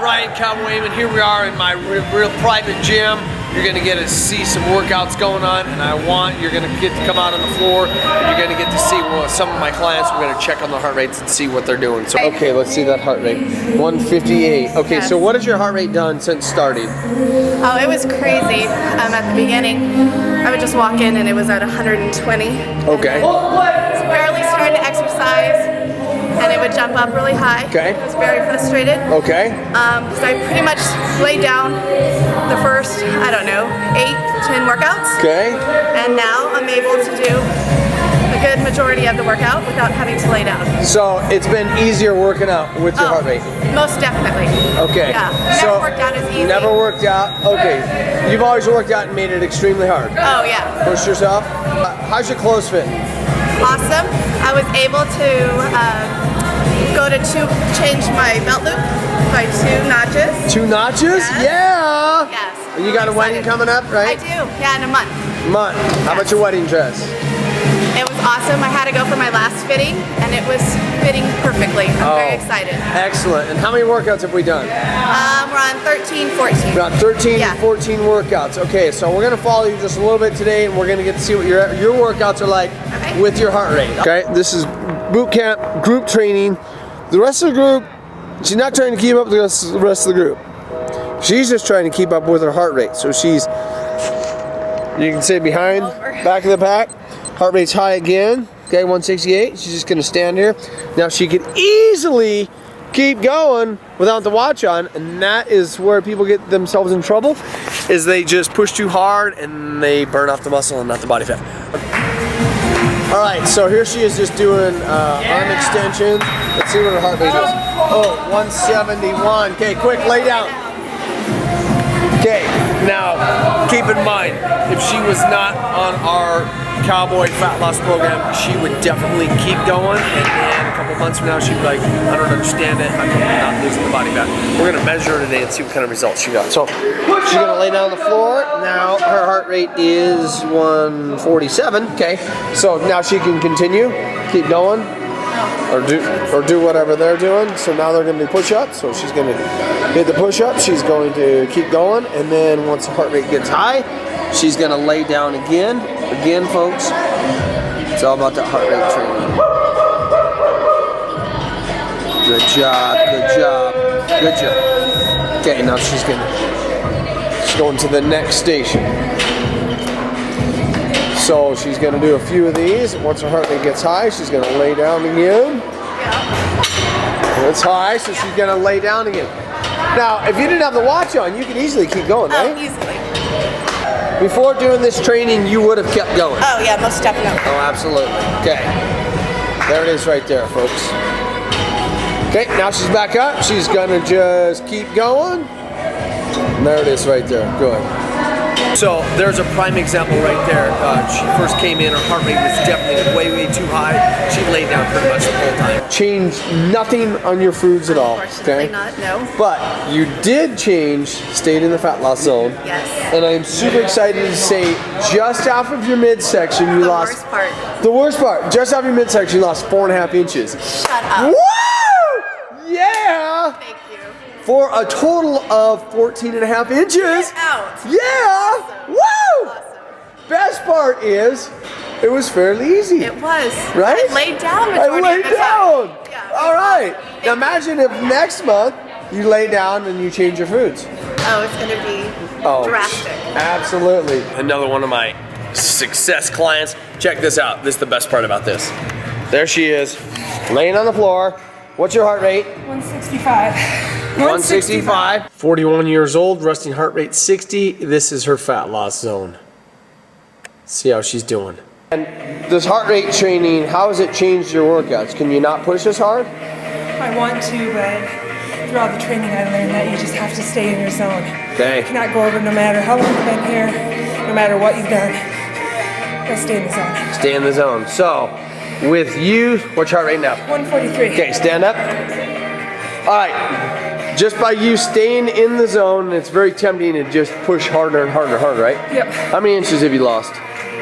Ryan Cowboy Eamon. Here we are in my real private gym. You're gonna get to see some workouts going on, and you're gonna get to come out on the floor, and you're gonna get to see some of my clients. We're gonna check on the heart rates and see what they're doing. So, okay, let's see that heart rate. 158. Okay, yes. So what has your heart rate done since starting? Oh, it was crazy. At the beginning, I would just walk in and it was at 120. Okay. Barely started to exercise. And it would jump up really high. Okay. I was very frustrated. Okay. Because I pretty much laid down the first, I don't know, 8 to 10 workouts. Okay. And now I'm able to do a good majority of the workout without having to lay down. So it's been easier working out with your heart rate? Most definitely. Okay. Yeah. Never worked out as easy. Never worked out. Okay. You've always worked out and made it extremely hard. Oh yeah. Pushed yourself. How's your clothes fit? Awesome. I was able to change my belt loop by 2 notches. 2 notches? Yes. Yeah! Yes. And you got a wedding coming up, right? I do. Yeah, in a month. Month. How about your wedding dress? It was awesome. I had to go for my last fitting, and it was fitting perfectly. I'm very excited. Excellent. And how many workouts have we done? We're on 13, 14. We're on 13 and 14 workouts. Okay, so we're gonna follow you just a little bit today, and we're gonna get to see what your workouts are like with your heart rate. Okay, this is boot camp, group training. The rest of the group, she's not trying to keep up with the rest of the group. She's just trying to keep up with her heart rate. So she's, you can say behind, back of the pack. Heart rate's high again. Okay, 168. She's just gonna stand here. Now she could easily keep going without the watch on, and that is where people get themselves in trouble, is they just push too hard and they burn off the muscle and not the body fat. All right, so here she is just doing arm extension. Let's see what her heart rate is. Oh, 171. Okay, quick, lay down. Okay, now keep in mind, if she was not on our Cowboy Fat Loss Program, she would definitely keep going, and then a couple months from now she'd be like, I don't understand it, how come I'm not losing the body fat? We're gonna measure her today and see what kind of results she got. So she's gonna lay down on the floor. Now her heart rate is 147. Okay, so now she can continue, keep going, or do whatever they're doing. So now they're gonna do push-ups. So she's gonna hit the push-ups. She's going to keep going, and then once the heart rate gets high, she's gonna lay down again. Again, folks, it's all about that heart rate training. Good job, good job, good job. Okay, now she's going to the next station. So she's gonna do a few of these. Once her heart rate gets high, she's gonna lay down again. It's high, so she's gonna lay down again. Now, if you didn't have the watch on, you could easily keep going, right? Oh, easily. Before doing this training, you would have kept going. Oh yeah, most definitely. Oh, absolutely. Okay. There it is right there, folks. Okay, now she's back up. She's gonna just keep going. And there it is right there. Good. So there's a prime example right there. She first came in, her heart rate was definitely way too high. She laid down pretty much the whole time. Changed nothing on your foods at all. Unfortunately not, no. But you did change, stayed in the fat loss zone. Yes. And I'm super excited to say, just off of your midsection, you lost. The worst part. The worst part. Just off your midsection, you lost 4.5 inches. Shut up. Woo! Yeah! Thank you. For a total of 14.5 inches. Get out. Yeah! Awesome. Woo! Awesome. Best part is, it was fairly easy. It was. Right? I laid down I majority laid of the time. down. Yeah. All right. Now imagine if next month you lay down and you change your foods. Oh, it's gonna be drastic. Absolutely. Another one of my success clients. Check this out. This is the best part about this. There she is, laying on the floor. What's your heart rate? 165. 165. 41 years old, resting heart rate 60. This is her fat loss zone. See how she's doing. And this heart rate training, how has it changed your workouts? Can you not push as hard? I want to, but throughout the training I learned that you just have to stay in your zone. Okay. You cannot go over no matter how long you've been here, no matter what you've done. You gotta stay in the zone. Stay in the zone. So, with you, what's your heart rate now? 143. Okay, stand up. All right. Just by you staying in the zone, it's very tempting to just push harder and harder and harder, right? Yep. How many inches have you lost?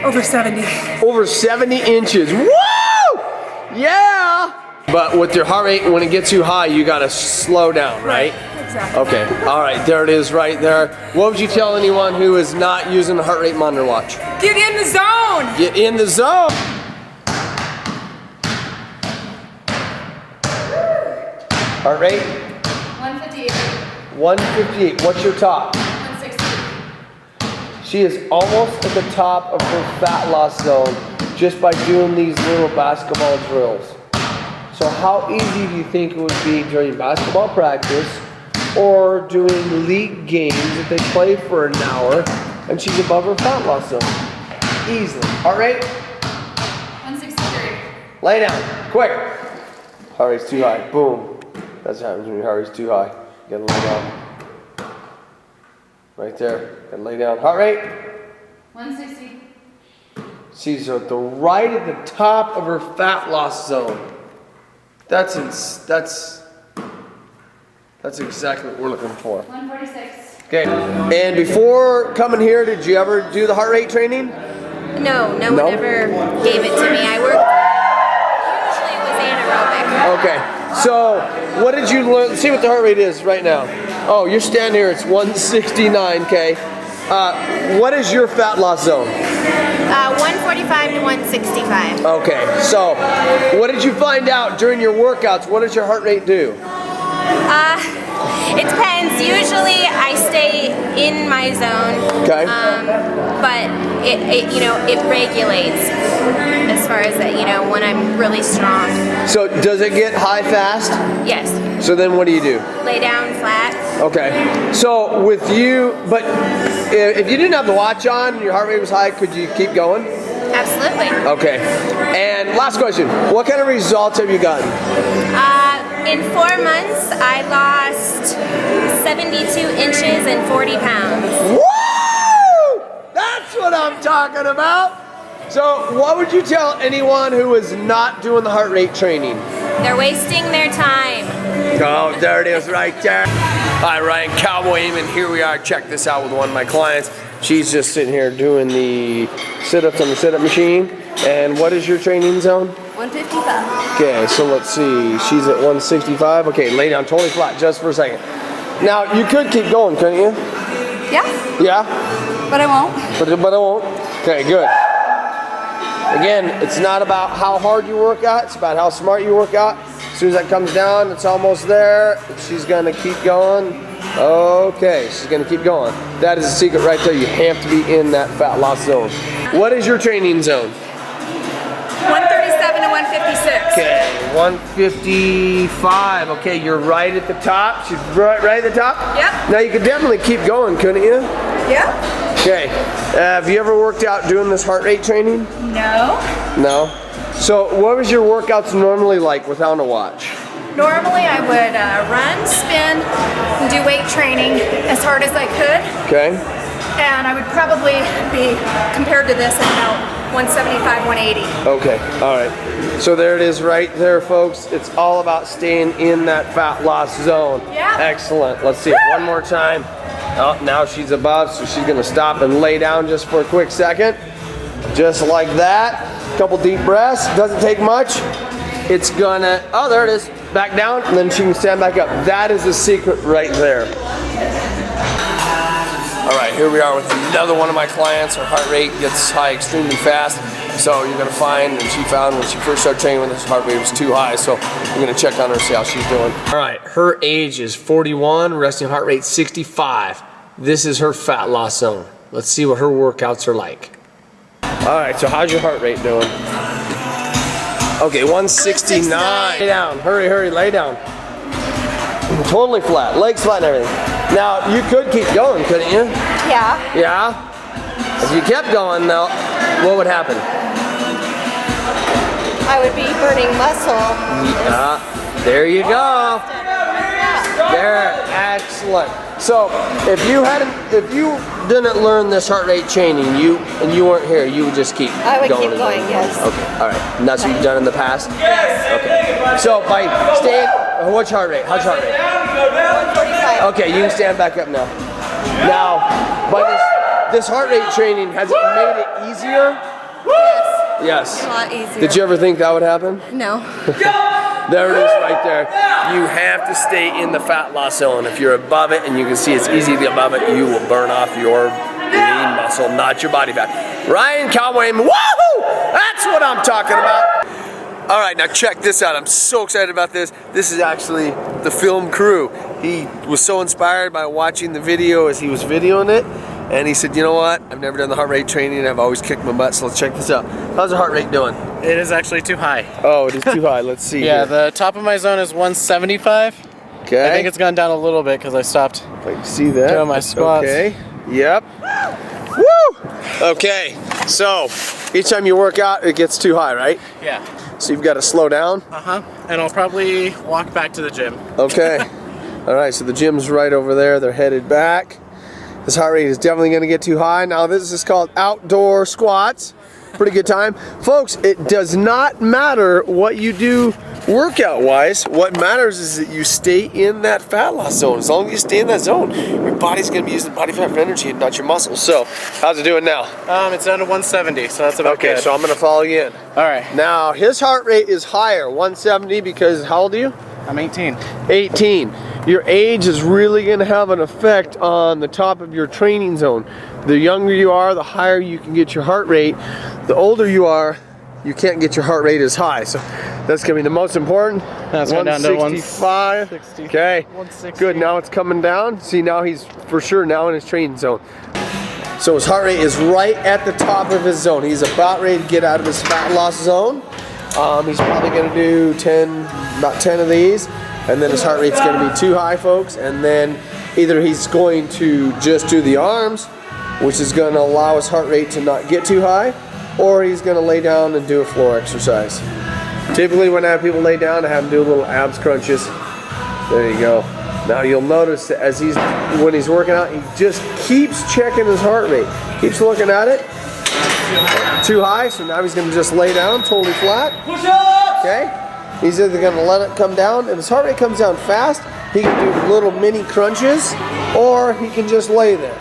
Over 70. Over 70 inches. Woo! Yeah! But with your heart rate, when it gets too high, you gotta slow down, right? Exactly. Okay, all right, there it is right there. What would you tell anyone who is not using the heart rate monitor watch? Get in the zone. Get in the zone. Heart rate? 158. 158. What's your top? 160. She is almost at the top of her fat loss zone just by doing these little basketball drills. So how easy do you think it would be during basketball practice or doing league games if they play for an hour and she's above her fat loss zone? Easily. Heart rate? 163. Lay down. Quick. Heart rate's too high. Boom. That's what happens when your heart rate's too high. You gotta lay down. Right there. Gotta lay down. Heart rate? 160. She's at the right at the top of her fat loss zone. That's exactly what we're looking for. 146. Okay. And before coming here, did you ever do the heart rate training? No, no No? one ever gave it to me. I worked, usually it was anaerobic. Okay. So what did you learn? See what the heart rate is right now. Oh, you're standing here. It's 169. Okay. What is your fat loss zone? 145 to 165. Okay. So what did you find out during your workouts? What does your heart rate do? It depends. Usually I stay in my zone. Okay. But it regulates as far as that, when I'm really strong. So does it get high fast? Yes. So then what do you do? Lay down flat. Okay. So with you, but if you didn't have the watch on and your heart rate was high, could you keep going? Absolutely. Okay. And last question. What kind of results have you gotten? In 4 months, I lost 72 inches and 40 pounds. Woo! That's what I'm talking about. So what would you tell anyone who is not doing the heart rate training? They're wasting their time. Oh, there it is right there. Hi, Ryan Cowboy Eamon. Here we are. Check this out with one of my clients. She's just sitting here doing the sit-ups on the sit-up machine. And what is your training zone? 155. Okay, so let's see. She's at 165. Okay, lay down totally flat just for a second. Now, you could keep going, couldn't you? Yeah, Yeah? but I won't. But I won't? Okay, good. Again, it's not about how hard you work out, it's about how smart you work out. As soon as that comes down, it's almost there. She's gonna keep going. Okay, she's gonna keep going. That is the secret right there. You have to be in that fat loss zone. What is your training zone? 137 to 156. Okay, 155. Okay, you're right at the top. She's right at the top? Yep. Now you could definitely keep going, couldn't you? Yeah. Okay, have you ever worked out doing this heart rate training? No. No? So what was your workouts normally like without a watch? Normally I would run, spin, and do weight training as hard as I could. Okay. And I would probably be, compared to this, at about 175, 180. Okay, all right. So there it is right there, folks. It's all about staying in that fat loss zone. Yeah. Excellent. Let's see it one more time. Oh, now she's above, so she's gonna stop and lay down just for a quick second. Just like that. Couple deep breaths. Doesn't take much. It's gonna, oh, there it is. Back down, and then she can stand back up. That is the secret right there. All right, here we are with another one of my clients. Her heart rate gets high extremely fast. So you're gonna find, and she found when she first started training with this, heart rate was too high. So we're gonna check on her, see how she's doing. All right, her age is 41, resting heart rate 65. This is her fat loss zone. Let's see what her workouts are like. All right, so how's your heart rate doing? Okay, 169. Lay down, hurry, lay down. Totally flat, legs flat and everything. Now, you could keep going, couldn't you? Yeah. Yeah? If you kept going, though, what would happen? I would be burning muscle. Yeah, there you go. There, excellent. So, if you didn't learn this heart rate training, and you weren't here, you would just keep going. I would keep and going, yes. Okay, all right. And that's what you've done in the past? Yes. Okay. So, by staying, what's your heart rate? How's your heart rate? 145. Okay, you can stand back up now. Now, by this heart rate training, has it made it easier? Yes. Yes. A lot easier. Did you ever think that would happen? No. There it is right there. You have to stay in the fat loss zone. If you're above it, and you can see it's easy to be above it, you will burn off your lean muscle, not your body fat. Ryan Cowboy, woohoo! That's what I'm talking about. All right, now check this out. I'm so excited about this. This is actually the film crew. He was so inspired by watching the video as he was videoing it, and he said, you know what? I've never done the heart rate training, and I've always kicked my butt, so let's check this out. How's the heart rate doing? It is actually too high. Oh, it is too high. Let's see. Yeah, here. the top of my zone is 175. Okay. I think it's gone down a little bit because I stopped If I can see that. doing my squats. Okay. Yep. Woo! Okay. So each time you work out, it gets too high, right? Yeah. So you've got to slow down. And I'll probably walk back to the gym. Okay. All right. So the gym's right over there. They're headed back. This heart rate is definitely going to get too high. Now this is called outdoor squats. Pretty good time. Folks, it does not matter what you do workout wise. What matters is that you stay in that fat loss zone. As long as you stay in that zone, your body's going to be using body fat for energy and not your muscles. So how's it doing now? It's down to 170, so that's about Okay, good. so I'm going to follow you in. All right. Now his heart rate is higher, 170, because how old are you? I'm 18. 18. Your age is really going to have an effect on the top of your training zone. The younger you are, the higher you can get your heart rate. The older you are, you can't get your heart rate as high. So that's going to be the most important. That's going down to 165. 160. Okay. 160. Good. Now it's coming down. See, now he's for sure now in his training zone. So his heart rate is right at the top of his zone. He's about ready to get out of his fat loss zone. He's probably going to do about 10 of these, and then his heart rate's going to be too high, folks. And then either he's going to just do the arms, which is going to allow his heart rate to not get too high, or he's going to lay down and do a floor exercise. Typically when I have people lay down, I have them do little abs crunches. There you go. Now you'll notice that as when he's working out, he just keeps checking his heart rate. Keeps looking at it. Too high, so now he's going to just lay down totally flat. Okay? He's either going to let it come down. If his heart rate comes down fast, he can do little mini crunches, or he can just lay there.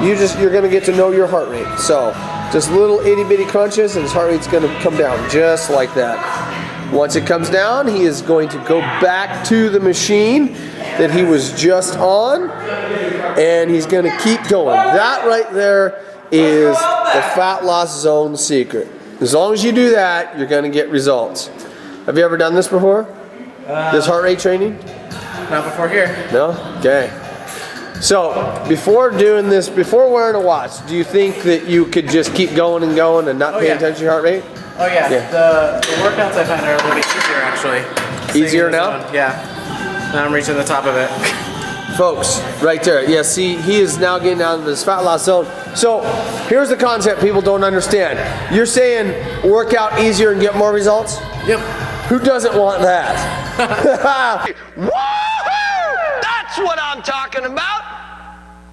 You're going to get to know your heart rate. So just little itty bitty crunches, and his heart rate's going to come down just like that. Once it comes down, he is going to go back to the machine that he was just on, and he's going to keep going. That right there is the fat loss zone secret. As long as you do that, you're going to get results. Have you ever done this before? This heart rate training? Not before here. No? Okay. So, before doing this, before wearing a watch, do you think that you could just keep going and going and not pay attention to your heart rate? Oh yeah. Yeah. The workouts I find are a little bit easier actually. Easier Staying in the now? zone. Yeah. Now I'm reaching the top of it. Folks, right there. Yeah, see, he is now getting out of this fat loss zone. So, here's the concept people don't understand. You're saying work out easier and get more results? Yep. Who doesn't want that? Woohoo! That's what I'm talking about.